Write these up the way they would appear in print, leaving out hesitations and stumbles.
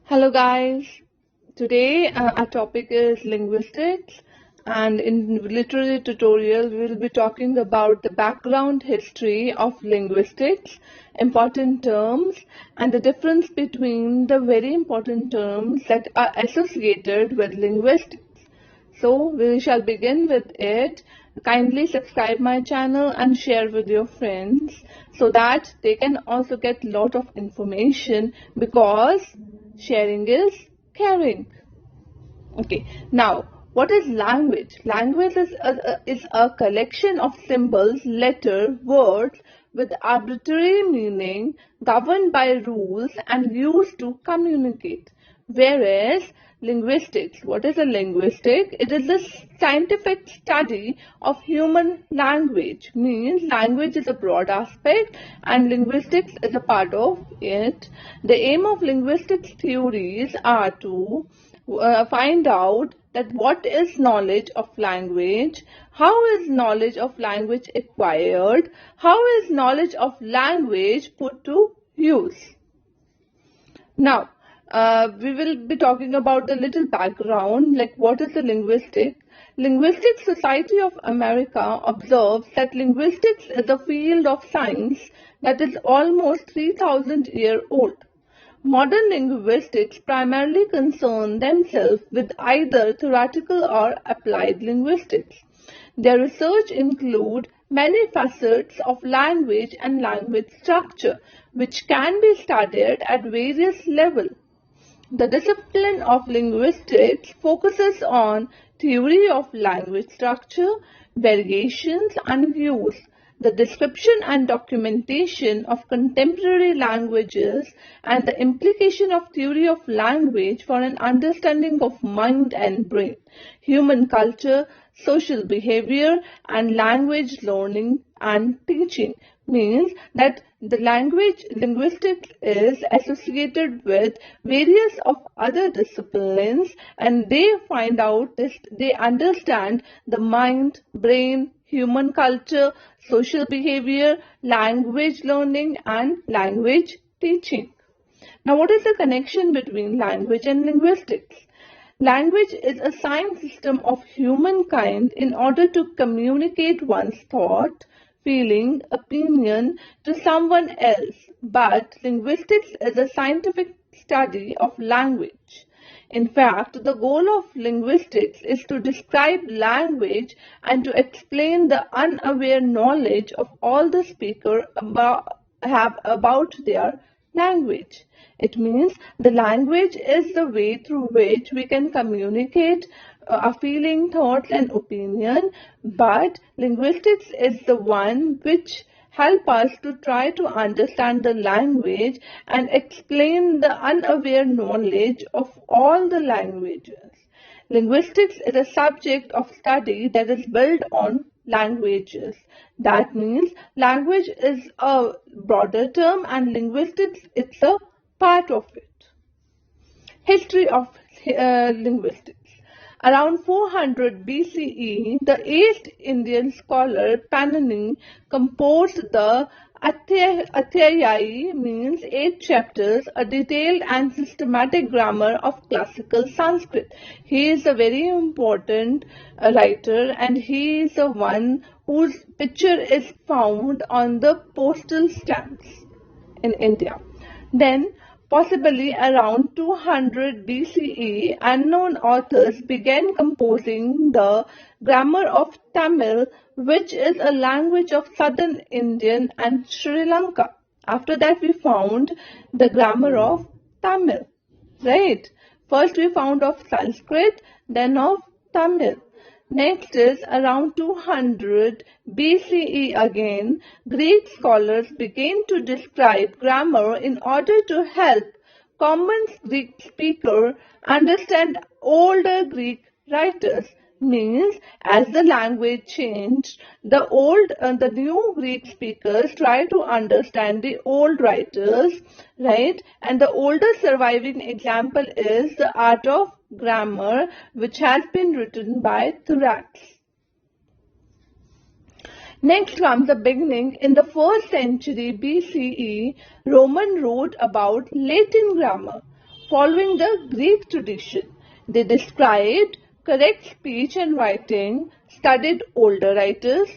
Hello guys, today our topic is linguistics, and in literary tutorial we will be talking about the background history of linguistics, important terms and the difference between the very important terms that are associated with linguistics. So we shall begin with it. Kindly subscribe my channel and share with your friends so that they can also get lot of information, because sharing is caring. Okay, now what is language? Language is a collection of symbols, letters, words with arbitrary meaning, governed by rules and used to communicate. Whereas linguistics, what is a linguistic? It is a scientific study of human language. Means language is a broad aspect and linguistics is a part of it. The aim of linguistics theories are to find out that what is knowledge of language, how is knowledge of language acquired, how is knowledge of language put to use. Now, we will be talking about the little background, like what is the linguistic. Linguistic Society of America observes that linguistics is a field of science that is almost 3,000 years old. Modern linguistics primarily concern themselves with either theoretical or applied linguistics. Their research includes many facets of language and language structure, which can be studied at various levels. The discipline of linguistics focuses on theory of language structure, variations and use, the description and documentation of contemporary languages, and the implication of theory of language for an understanding of mind and brain, human culture, social behavior, and language learning and teaching. Means that the linguistics is associated with various of other disciplines, and they find out this, they understand the mind, brain, human culture, social behavior, language learning and language teaching. Now, what is the connection between language and linguistics? Language is a science system of humankind in order to communicate one's thought, feeling, opinion to someone else, but linguistics is a scientific study of language. In fact, the goal of linguistics is to describe language and to explain the unaware knowledge of all the speakers have about their language. It means the language is the way through which we can communicate a feeling, thoughts and opinion, but linguistics is the one which help us to try to understand the language and explain the unaware knowledge of all the languages. Linguistics is a subject of study that is built on languages. That means language is a broader term and linguistics is a part of it. History of linguistics. Around 400 BCE, the East Indian scholar Panini composed the Adhyayai, means 8 chapters, a detailed and systematic grammar of classical Sanskrit. He is a very important writer, and he is the one whose picture is found on the postal stamps in India. Then, possibly around 200 BCE, unknown authors began composing the grammar of Tamil, which is a language of southern India and Sri Lanka. After that, we found the grammar of Tamil, right? First we found of Sanskrit, then of Tamil. Next is around 200 BCE again, Greek scholars began to describe grammar in order to help common Greek speakers understand older Greek writers. Means as the language changed, the new Greek speakers try to understand the old writers, right? And the oldest surviving example is the art of grammar, which has been written by Thrax. Next comes the beginning. In the 1st century BCE, Roman wrote about Latin grammar. following the Greek tradition. They described correct speech and writing, studied older writers,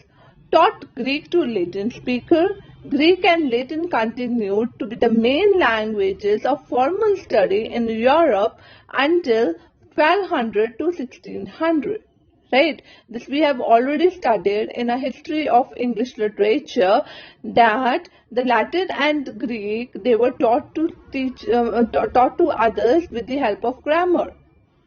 taught Greek to Latin speakers. Greek and Latin continued to be the main languages of formal study in Europe until 1200 to 1600. Right? This we have already studied in a history of English literature, that the Latin and Greek, they were taught to others with the help of grammar.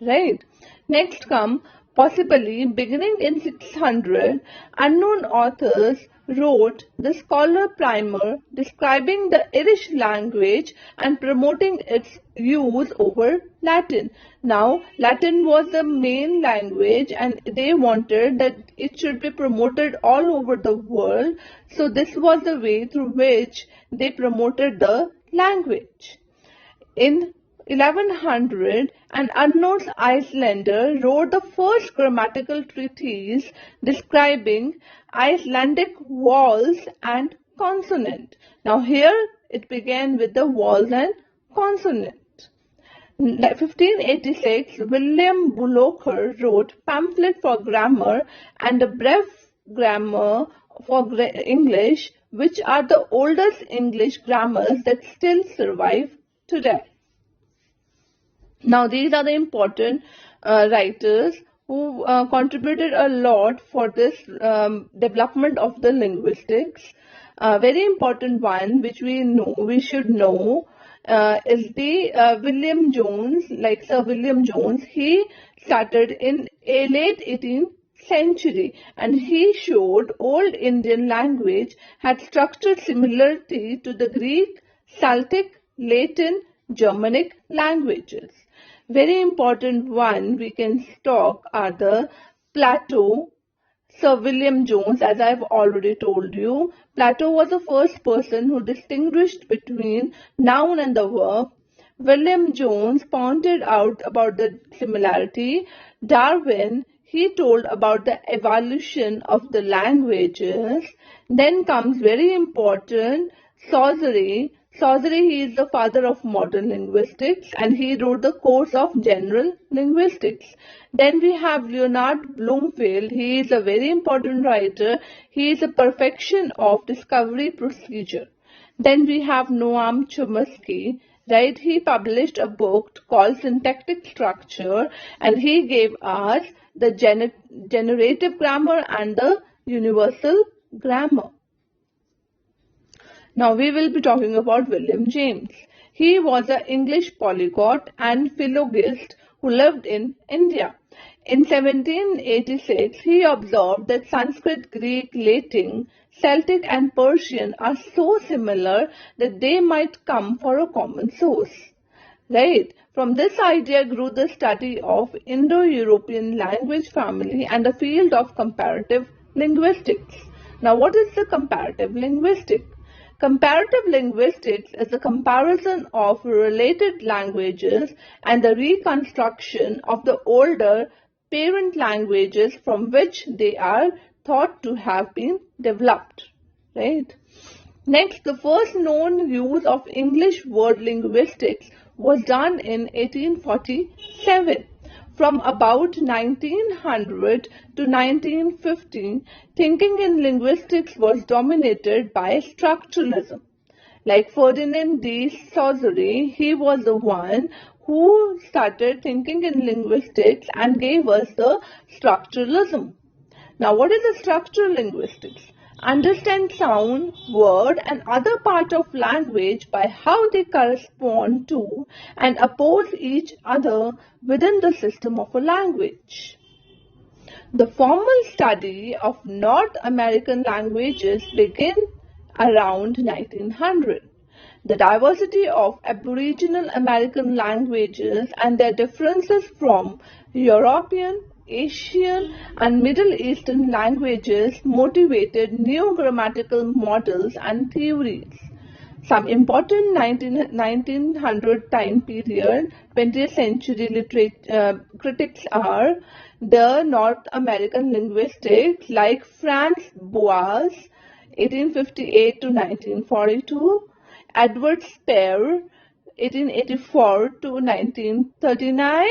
Right? Next come, possibly beginning in 600, unknown authors wrote the Scholar Primer describing the Irish language and promoting its use over Latin. Now, Latin was the main language and they wanted that it should be promoted all over the world. So this was the way through which they promoted the language. In 1100, an unknown Icelander wrote the first grammatical treatise describing Icelandic vowels and consonant. Now here it began with the vowels and consonant. In 1586, William Bullocker wrote pamphlet for grammar and a brief grammar for English, which are the oldest English grammars that still survive today. Now these are the important writers who contributed a lot for this development of the linguistics. Very important one which we should know is the William Jones, like Sir William Jones. He started in a late 18th century and he showed Old Indian language had structured similarity to the Greek, Celtic, Latin, Germanic languages. Very important one we can talk are the Plato, Sir William Jones, as I've already told you. Plato was the first person who distinguished between noun and the verb. William Jones pointed out about the similarity. Darwin, he told about the evolution of the languages. Then comes very important Saussure. Saussure, he is the father of modern linguistics and he wrote the course of general linguistics. Then we have Leonard Bloomfield. He is a very important writer. He is a perfection of discovery procedure. Then we have Noam Chomsky. Right? He published a book called Syntactic Structure and he gave us the generative grammar and the universal grammar. Now we will be talking about William James. He was an English polyglot and philologist who lived in India. In 1786, he observed that Sanskrit, Greek, Latin, Celtic and Persian are so similar that they might come for a common source. Right? From this idea grew the study of Indo-European language family and the field of comparative linguistics. Now what is the comparative linguistics? Comparative linguistics is the comparison of related languages and the reconstruction of the older parent languages from which they are thought to have been developed. Right? Next, the first known use of English word linguistics was done in 1847. From about 1900 to 1915, thinking in linguistics was dominated by structuralism. Like Ferdinand de Saussure, he was the one who started thinking in linguistics and gave us the structuralism. Now, what is the structural linguistics? Understand sound, word and other part of language by how they correspond to and oppose each other within the system of a language. The formal study of North American languages began around 1900. The diversity of Aboriginal American languages and their differences from European, Asian and Middle Eastern languages motivated new grammatical models and theories. Some important 1900 time period 20th century critics are the North American linguistics like Franz Boas 1858 to 1942, Edward Speer 1884 to 1939,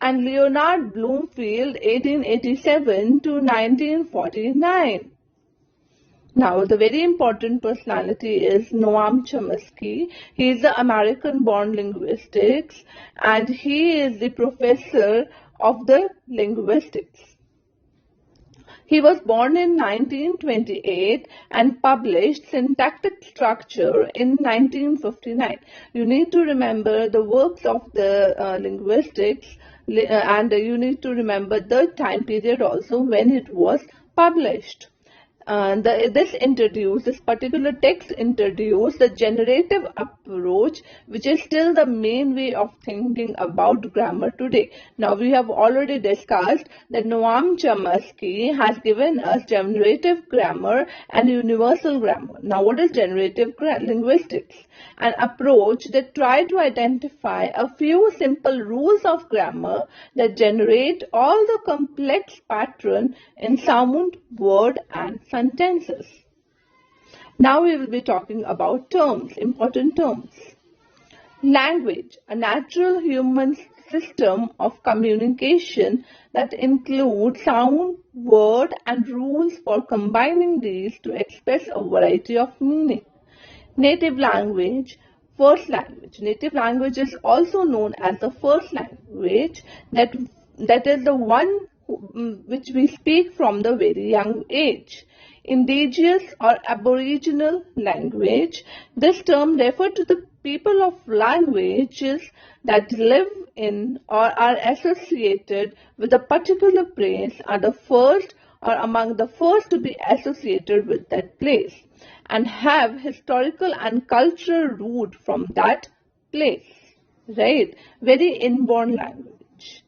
and Leonard Bloomfield, 1887 to 1949. Now, the very important personality is Noam Chomsky. He is the American-born linguistics, and he is the professor of the linguistics. He was born in 1928 and published Syntactic Structure in 1959. You need to remember the works of the linguistics, and you need to remember the time period also when it was published. This particular text introduced the generative approach, which is still the main way of thinking about grammar today. Now, we have already discussed that Noam Chomsky has given us generative grammar and universal grammar. Now, what is generative linguistics? An approach that tries to identify a few simple rules of grammar that generate all the complex pattern in sound, word, and sentences. Now we will be talking about terms, important terms. Language, a natural human system of communication that includes sound, word, and rules for combining these to express a variety of meaning. Native language, first language. Native language is also known as the first language, that is the one which we speak from the very young age. Indigenous or aboriginal language. This term refers to the people of languages that live in or are associated with a particular place, are the first or among the first to be associated with that place, and have historical and cultural root from that place, right? Very inborn language.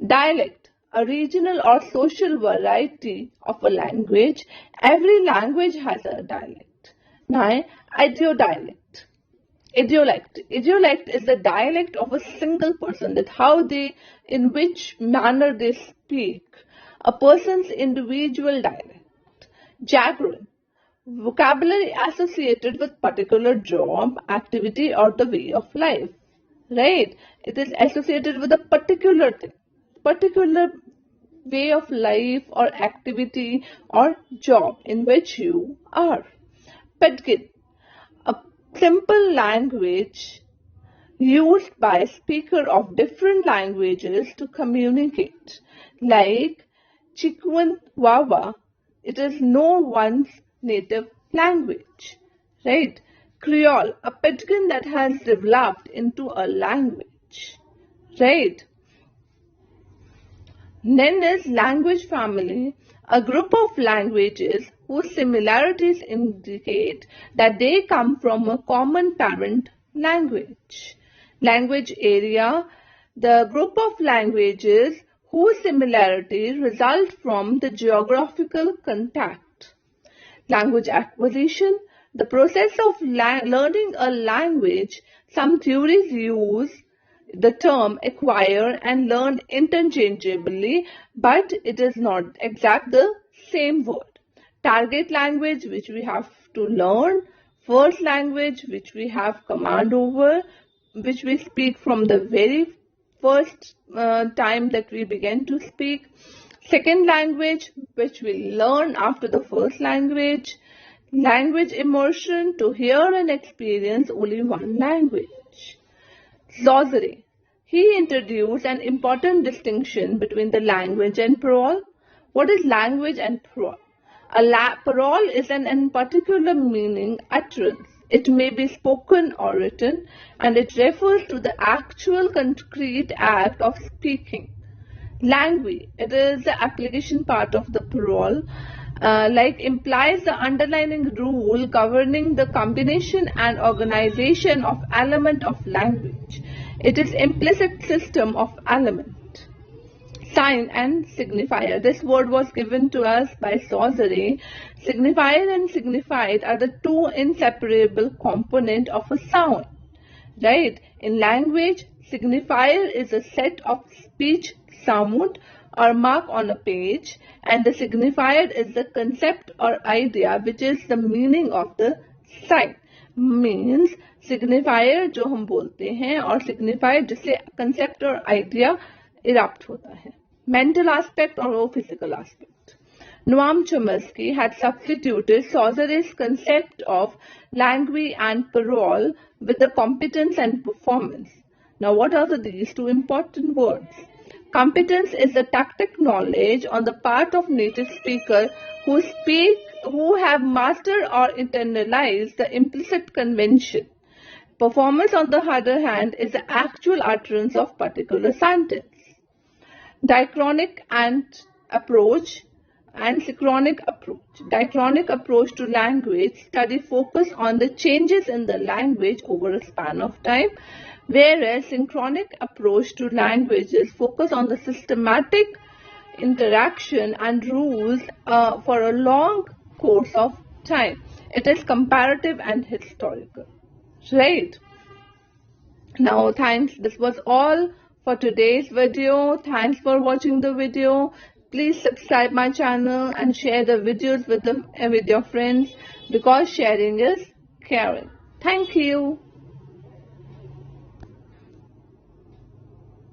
Dialect, a regional or social variety of a language. Every language has a dialect. Now, idiolect. Idiolect is the dialect of a single person, that in which manner they speak, a person's individual dialect. Jargon, vocabulary associated with particular job, activity, or the way of life, right? It is associated with a particular thing, particular way of life or activity or job in which you are. Pidgin, a simple language used by speakers of different languages to communicate, like Chikunwawa. It is no one's native language, right? Creole, a pidgin that has developed into a language, right? Then is language family, a group of languages whose similarities indicate that they come from a common parent language. Language area, the group of languages whose similarities result from the geographical contact. Language acquisition, the process of learning a language. Some theories use the term acquire and learn interchangeably, but it is not exact the same word. Target language, which we have to learn. First language, which we have command over, which we speak from the very first time that we begin to speak. Second language, which we learn after the first language. Language immersion, to hear and experience only one language. Saussure, he introduced an important distinction between the language and parole. What is language and parole? Parole is an in particular meaning utterance. It may be spoken or written, and it refers to the actual concrete act of speaking. Langue, it is the application part of the parole, implies the underlying rule governing the combination and organization of element of language. It is implicit system of element. Sign and signifier. This word was given to us by Saussure. Signifier and signified are the two inseparable components of a sound, right? In language, signifier is a set of speech sound or mark on a page, and the signifier is the concept or idea which is the meaning of the sign. Means signifier जो हम बोलते हैं और signifier जिससे concept और idea erupt होता है, mental aspect और वो physical aspect. Noam Chomsky had substituted Saussure's concept of langue and parole with the competence and performance. Now, what are these two important words? Competence is the tactic knowledge on the part of native speakers who have mastered or internalized the implicit convention. Performance, on the other hand, is the actual utterance of particular sentence. Diachronic approach and synchronic approach. Diachronic approach to language study focus on the changes in the language over a span of time, whereas synchronic approach to languages focus on the systematic interaction and rules for a long course of time. It is comparative and historical. Right? Now, thanks. This was all for today's video. Thanks for watching the video. Please subscribe my channel and share the videos with your friends, because sharing is caring. Thank you.